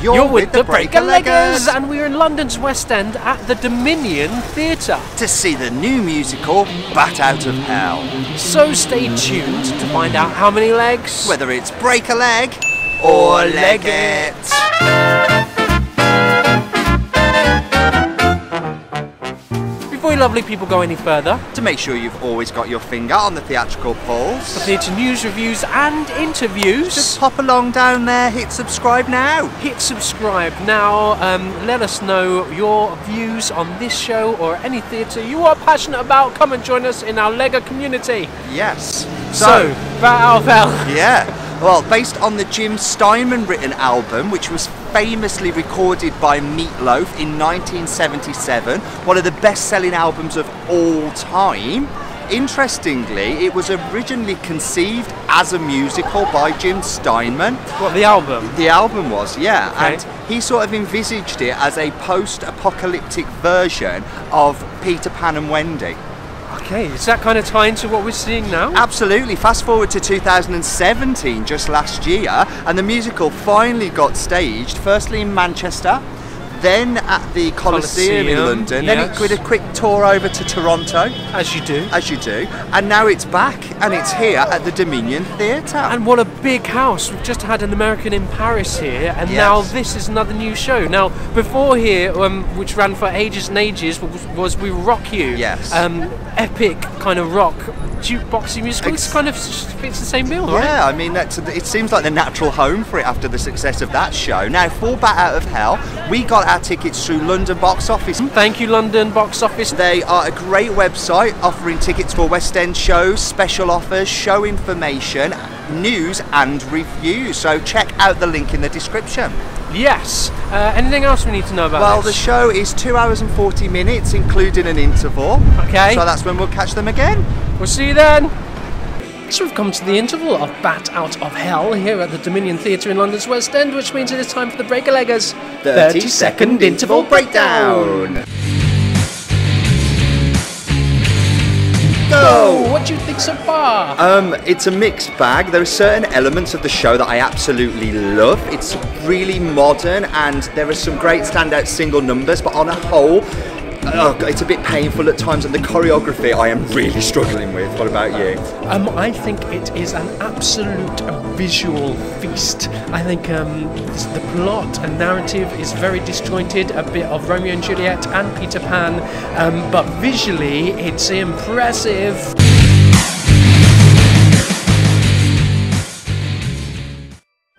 You're with the Breaker-Leggers, and we're in London's West End at the Dominion Theatre to see the new musical Bat Out of Hell. So stay tuned to find out how many legs, whether it's break a leg or leg it. Before you lovely people go any further, to make sure you've always got your finger on the theatrical pulse, for theatre news, reviews and interviews, just pop along down there, hit subscribe now. Hit subscribe now. Let us know your views on this show or any theatre you are passionate about. Come and join us in our Lego community. Yes. So Bat Out of Hell. Yeah. Well, based on the Jim Steinman written album, which was famously recorded by Loafs in 1977, one of the best-selling albums of all time. Interestingly, it was originally conceived as a musical by Jim Steinman. What, the album? The album was, yeah. Okay. And he sort of envisaged it as a post-apocalyptic version of Peter Pan and Wendy. Okay, is that kind of tie into what we're seeing now? Absolutely. Fast forward to 2017, just last year, and the musical finally got staged, firstly in Manchester, then at the Coliseum in London, yes. Then it did a quick tour over to Toronto. As you do. As you do. And now it's back, and it's here at the Dominion Theatre. And what a big house. We've just had an American in Paris here, and yes. Now this is another new show. Now, before here, which ran for ages and ages, was We Rock You. Yes. Epic kind of rock jukeboxy musical. It's kind of fits the same bill, right? Yeah, I mean, it seems like the natural home for it after the success of that show. Now, for Bat Out of Hell, we got our tickets through London Box Office. Thank you, London Box Office. They are a great website offering tickets for West End shows, special offers, show information, news and reviews. So check out the link in the description. Yes. Anything else we need to know about Well, this? the show is 2 hours and 40 minutes, including an interval. Okay. So that's when we'll catch them again. We'll see you then. So we've come to the interval of Bat Out of Hell here at the Dominion Theatre in London's West End, which means it is time for the Breaker-Leggers 30-second interval breakdown. Go! What do you think so far? It's a mixed bag. There are certain elements of the show that I absolutely love. It's really modern and there are some great standout single numbers, but on a whole, it's a bit painful at times, and the choreography I am really struggling with. What about you? I think it is an absolute visual feast. I think the plot and narrative is very disjointed, a bit of Romeo and Juliet and Peter Pan, but visually it's impressive.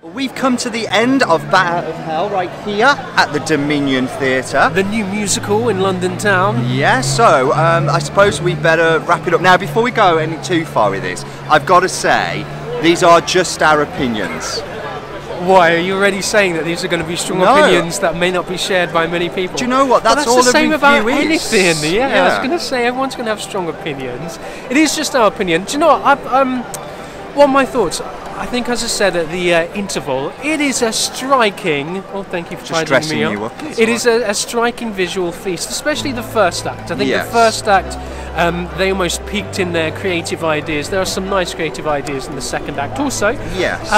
We've come to the end of Bat Out of Hell right here at the Dominion Theatre. The new musical in London town. Yeah, so I suppose we better wrap it up. Now, before we go any too far with this, I've got to say, these are just our opinions. Why, are you already saying that these are going to be strong opinions that may not be shared by many people? Do you know what? That's all the same about is. anything. Yeah, I was going to say, everyone's going to have strong opinions. It is just our opinion. Do you know what? What are my thoughts? I think, as I said at the interval, it is a striking. Oh, thank you for tidying me up. It is a striking visual feast, especially the first act. I think the first act, they almost peaked in their creative ideas. There are some nice creative ideas in the second act, also. Yes.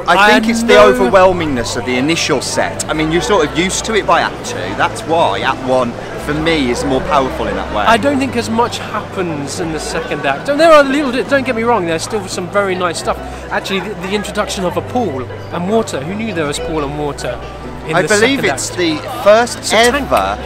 I think it's the overwhelmingness of the initial set. I mean, you're sort of used to it by Act 2. That's why Act 1, for me, is more powerful in that way. I don't think as much happens in the second act. There are don't get me wrong, there's still some very nice stuff. Actually, the introduction of a pool and water. Who knew there was pool and water in the second act? I believe it's the first ever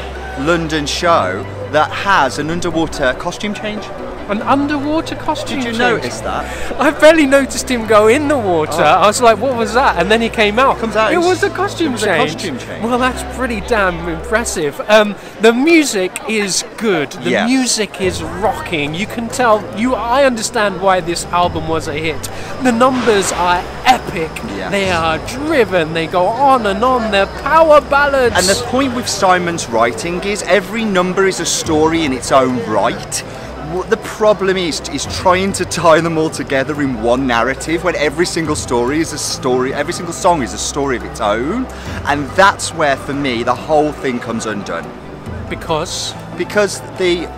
London show that has an underwater costume change. An underwater costume change? Did you notice that? I barely noticed him go in the water. I was like, what was that? And then he came out. It was a costume change. Well, that's pretty damn impressive. The music is good. The music is rocking. You can tell. I understand why this album was a hit. The numbers are epic. Yes. They are driven. They go on and on. They're power ballads. And the point with Simon's writing is every number is a story in its own right. What the problem is trying to tie them all together in one narrative when every single story is a story, every single song is a story of its own, and that's where, for me, the whole thing comes undone. Because the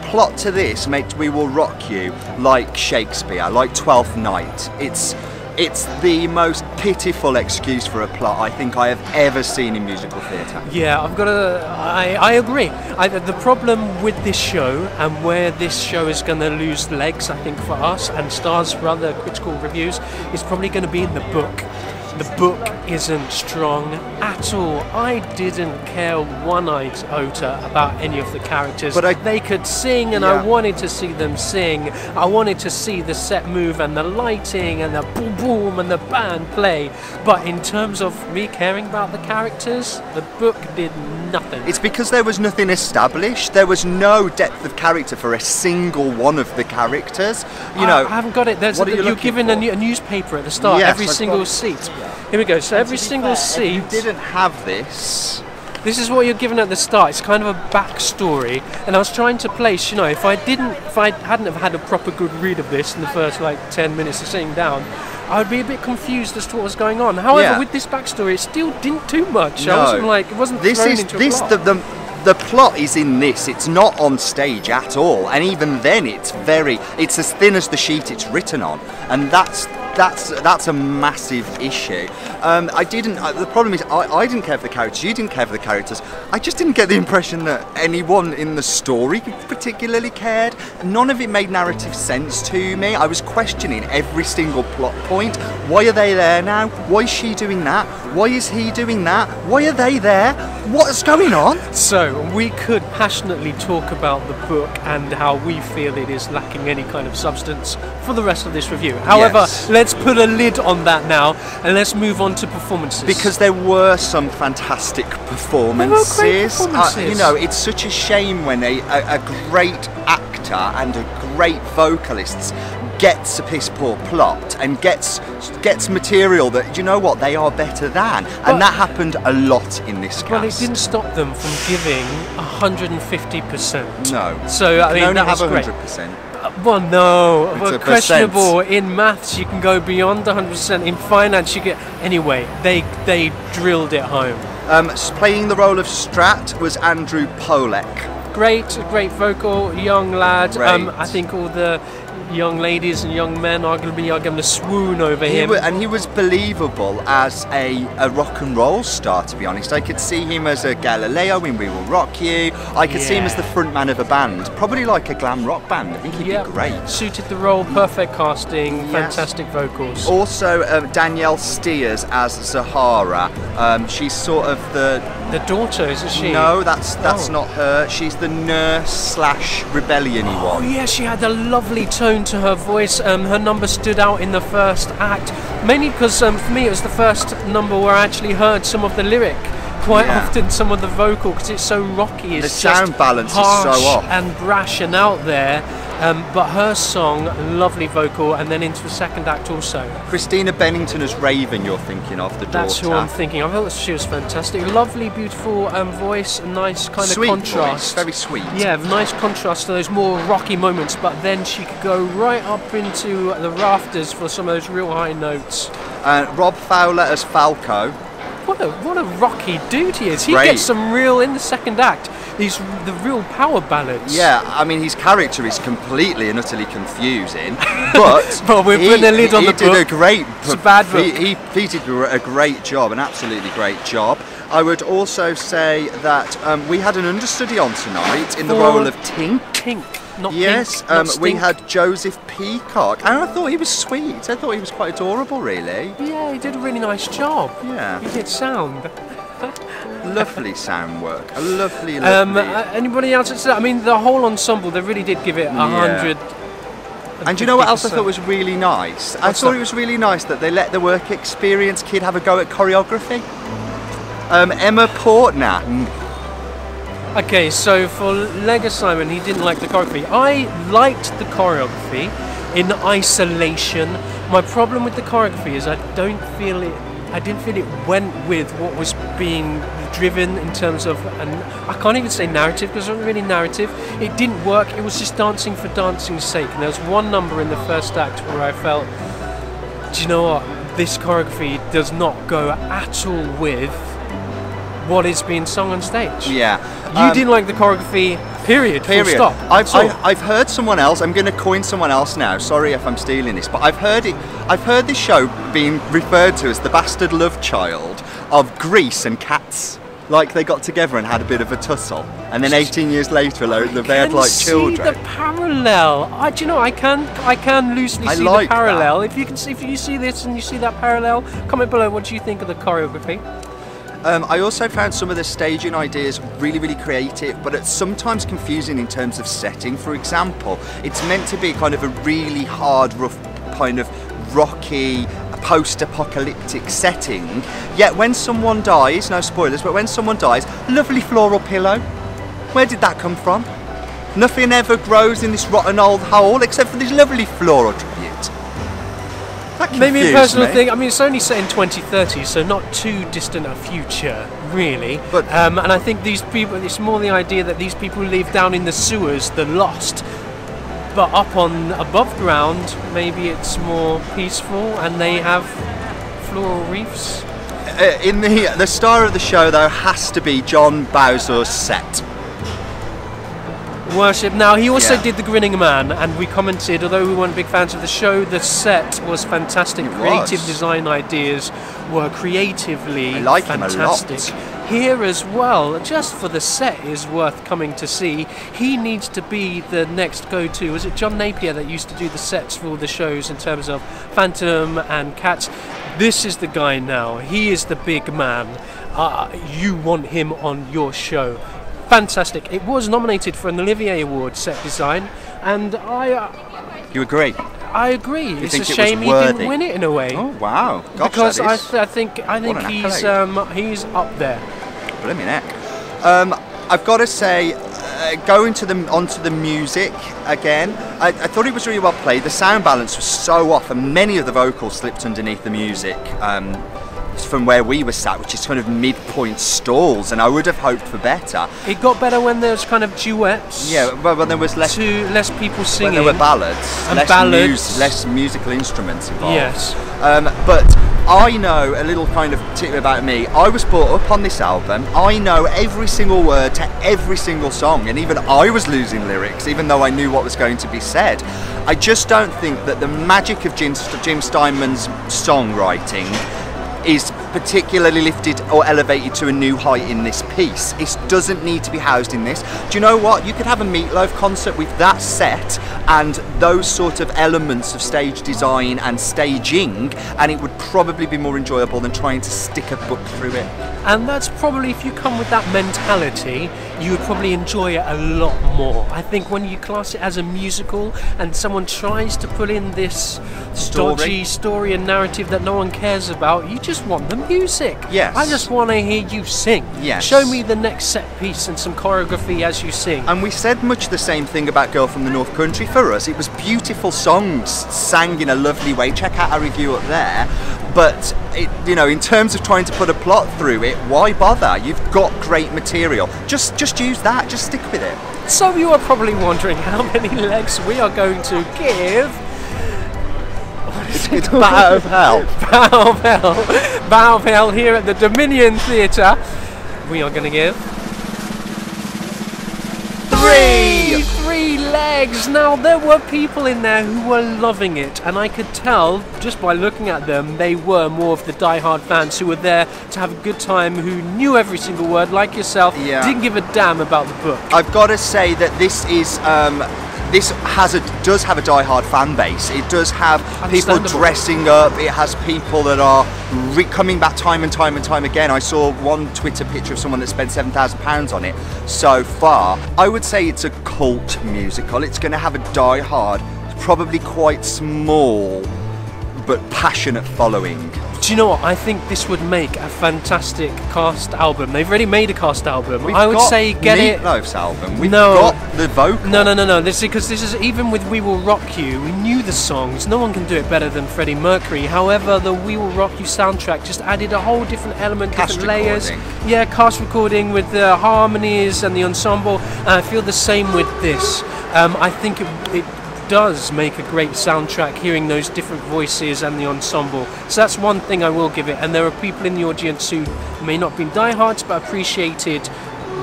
plot to this makes We Will Rock You like Shakespeare, like Twelfth Night. It's It's the most pitiful excuse for a plot I think I have ever seen in musical theatre. Yeah, I agree. The problem with this show and where this show is going to lose legs, I think, for us and stars for other critical reviews, is probably going to be in the book. The book isn't strong at all. I didn't care one iota about any of the characters. But they could sing, and I wanted to see them sing. I wanted to see the set move and the lighting and the boom boom and the band play. But in terms of me caring about the characters, the book did nothing. It's because there was nothing established. There was no depth of character for a single one of the characters. You know, I haven't got it. You're given a newspaper at the start. Yes, every single seat. Here we go. So every single seat. You didn't have this. This is what you're given at the start. It's kind of a backstory, and I was trying to place. You know, if I hadn't have had a proper good read of this in the first 10 minutes of sitting down, I would be a bit confused as to what was going on. However, with this backstory, it still didn't do much. No. It wasn't thrown into a plot. The plot is in this. It's not on stage at all, and even then, it's as thin as the sheet it's written on, and that's a massive issue. The problem is I didn't care for the characters. You didn't care for the characters. I just didn't get the impression that anyone in the story particularly cared. None of it made narrative sense to me. I was questioning every single plot point. Why are they there now? Why is she doing that? Why is he doing that? Why are they there? What's going on? So we could passionately talk about the book and how we feel it is lacking any kind of substance for the rest of this review. However, let's put a lid on that now and let's move on to performances. Because there were some fantastic performances. There were great performances. It's such a shame when a great actor and a great vocalist gets a piss poor plot and gets material that, you know what, they are better than. And that happened a lot in this cast. Well, it didn't stop them from giving 150%. No. So, I mean, only that have was 100%. Well, no. It's Well, questionable. In maths, you can go beyond 100%. In finance, you get... Anyway, they drilled it home. Playing the role of Strat was Andrew Polek. Great vocal, young lad. Great. I think all the young ladies and young men are going to swoon over him. And he was believable as a rock and roll star, to be honest. I could see him as a Galileo in We Will Rock You. I could see him as the front man of a band, probably like a glam rock band. I think he'd be great. Suited the role, perfect casting, fantastic vocals. Also, Danielle Steers as Zahara. She's sort of the daughter, isn't she? No, that's not her. She's the nurse/rebellion-y one. Oh yeah, she had a lovely tone to her voice. Her number stood out in the first act, mainly because for me it was the first number where I actually heard some of the lyric. Quite often some of the vocal, because it's so rocky, the sound balance is so off and brash and out there. But her song, lovely vocal, and then into the second act also. Christina Bennington as Raven, you're thinking of, the daughter. That's who I'm thinking. I thought she was fantastic. Lovely, beautiful voice, a nice kind sweet of contrast. Voice, very sweet. Yeah, nice contrast to those more rocky moments, but then she could go right up into the rafters for some of those real high notes. Rob Fowler as Falco. What a rocky dude he is. He gets some real, in the second act, the real power ballads. Yeah, I mean, his character is completely and utterly confusing, but well, we're putting a lid on the book. He did a great... It's a bad book. He did a great job, an absolutely great job. I would also say that we had an understudy on tonight in the role of Tink. Tink. Not yes, pink, not we had Joseph Peacock, and I thought he was sweet. I thought he was quite adorable, really. Yeah, he did a really nice job. Yeah. He did sound. Lovely sound work. A lovely. Anybody else? I mean, the whole ensemble, they really did give it 100. And do you know what else I thought was really nice? I thought it was really nice that they let the work experience kid have a go at choreography. Emma Portner. Okay, so for leg assignment, he didn't like the choreography. I liked the choreography in isolation. My problem with the choreography is I didn't feel it went with what was being driven in terms of, and I can't even say narrative because it wasn't really narrative. It didn't work. It was just dancing for dancing's sake. And there was one number in the first act where I felt, do you know what? This choreography does not go at all with what is being sung on stage. Yeah. You didn't like the choreography. Period. Full stop. I've heard someone else. I'm going to coin someone else now. Sorry if I'm stealing this, but I've heard it. I've heard this show being referred to as the bastard love child of Grease and Cats. Like they got together and had a bit of a tussle, and then 18 years later, they had like children. See the parallel. Do you know? I can loosely see the parallel. That. If you see this and you see that parallel, comment below. What do you think of the choreography? I also found some of the staging ideas really, really creative, but it's sometimes confusing in terms of setting. For example, it's meant to be kind of a really hard, rough, kind of rocky, post-apocalyptic setting. Yet when someone dies, no spoilers, but when someone dies, lovely floral pillow. Where did that come from? Nothing ever grows in this rotten old hole except for this lovely floral tribute. Maybe a personal thing. I mean, it's only set in 2030, so not too distant a future, really. But and I think these people, it's more the idea that these people live down in the sewers, the lost. But up on above ground, maybe it's more peaceful, and they have floral reefs. In the star of the show, though, has to be John Bowser's set. Worship. Now, he also did The Grinning Man, and we commented, although we weren't big fans of the show, the set was fantastic. Creative design ideas were creatively fantastic. Him a lot. Here as well, just for the set is worth coming to see. He needs to be the next go-to. Was it John Napier that used to do the sets for all the shows in terms of Phantom and Cats? This is the guy now. He is the big man. You want him on your show. Fantastic. It was nominated for an Olivier Award set design, and You agree? I agree. It's a shame he didn't win it in a way. Oh wow! Gosh, because I think he's up there. Blimey neck. I've got to say, going onto the music again, I thought it was really well played. The sound balance was so off, and many of the vocals slipped underneath the music. From where we were sat, which is kind of midpoint stalls, and I would have hoped for better. It got better when there was kind of duets. Yeah, well, when there was less people singing. When there were ballads, and less musical instruments involved. Yes. But I know a little kind of tip about me. I was brought up on this album. I know every single word to every single song, and even I was losing lyrics, even though I knew what was going to be said. I just don't think that the magic of Jim Steinman's songwriting is particularly lifted or elevated to a new height in this piece. It doesn't need to be housed in this. Do you know what? You could have a Meatloaf concert with that set and those sort of elements of stage design and staging, and it would probably be more enjoyable than trying to stick a book through it. And that's probably, if you come with that mentality, you would probably enjoy it a lot more. I think when you class it as a musical and someone tries to put in this dodgy story and narrative that no one cares about, you just want the music. Yes. I just want to hear you sing. Yes. Show me the next set piece and some choreography as you sing. And we said much the same thing about Girl from the North Country. For us, it was beautiful songs sang in a lovely way. Check out our review up there. But in terms of trying to put a plot through it, why bother? You've got great material. Just use that. Just stick with it. So you are probably wondering how many legs we are going to give. It's Bow of Hell. Bow of Hell. Bow of Hell here at the Dominion Theatre. We are going to give 3 legs. Now, there were people in there who were loving it, and I could tell just by looking at them they were more of the die-hard fans who were there to have a good time, who knew every single word, like yourself, didn't give a damn about the book. I've got to say that this is does have a die-hard fan base. It does have people dressing up. It has people that are coming back time and time and time again. I saw one Twitter picture of someone that spent £7,000 on it so far. I would say it's a cult musical. It's going to have a die-hard, probably quite small but passionate following. Do you know what? I think this would make a fantastic cast album. They've already made a cast album. I would say get it. Meatloaf's album. We've got the vocal. No. Because this is even with "We Will Rock You." We knew the songs. No one can do it better than Freddie Mercury. However, the "We Will Rock You" soundtrack just added a whole different element, different layers. Yeah, cast recording with the harmonies and the ensemble. And I feel the same with this. I think it does make a great soundtrack, hearing those different voices and the ensemble. So that's one thing I will give it. And there are people in the audience who may not be diehards but appreciated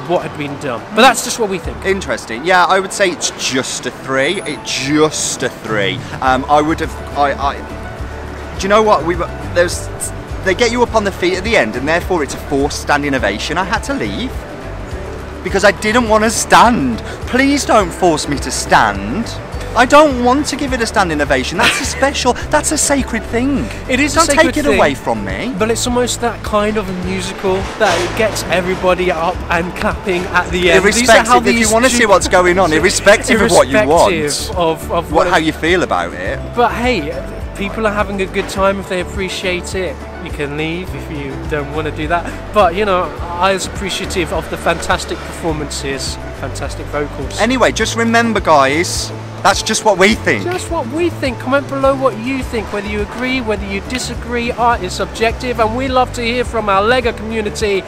what had been done. But that's just what we think. Interesting. Yeah, I would say it's just a 3. It's just a 3. I would have. Do you know what? They get you up on the feet at the end, and therefore it's a forced standing ovation. I had to leave because I didn't want to stand. Please don't force me to stand. I don't want to give it a standing ovation. That's a special, that's a sacred thing. It is Don't a sacred take it thing, away from me. But it's almost that kind of a musical that it gets everybody up and clapping at the end. Irrespective, if you want to see what's going on, irrespective of what you want, of how you feel about it. But hey, people are having a good time. If they appreciate it, you can leave if you don't want to do that. But you know, I was appreciative of the fantastic performances, fantastic vocals. Anyway, just remember, guys, that's just what we think. Just what we think. Comment below what you think, whether you agree, whether you disagree. Art is subjective, and we love to hear from our Lego community.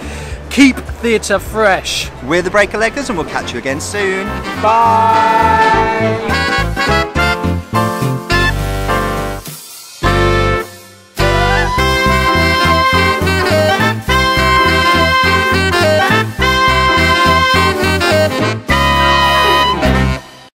Keep theatre fresh. We're the Breaker Leggers, and we'll catch you again soon. Bye.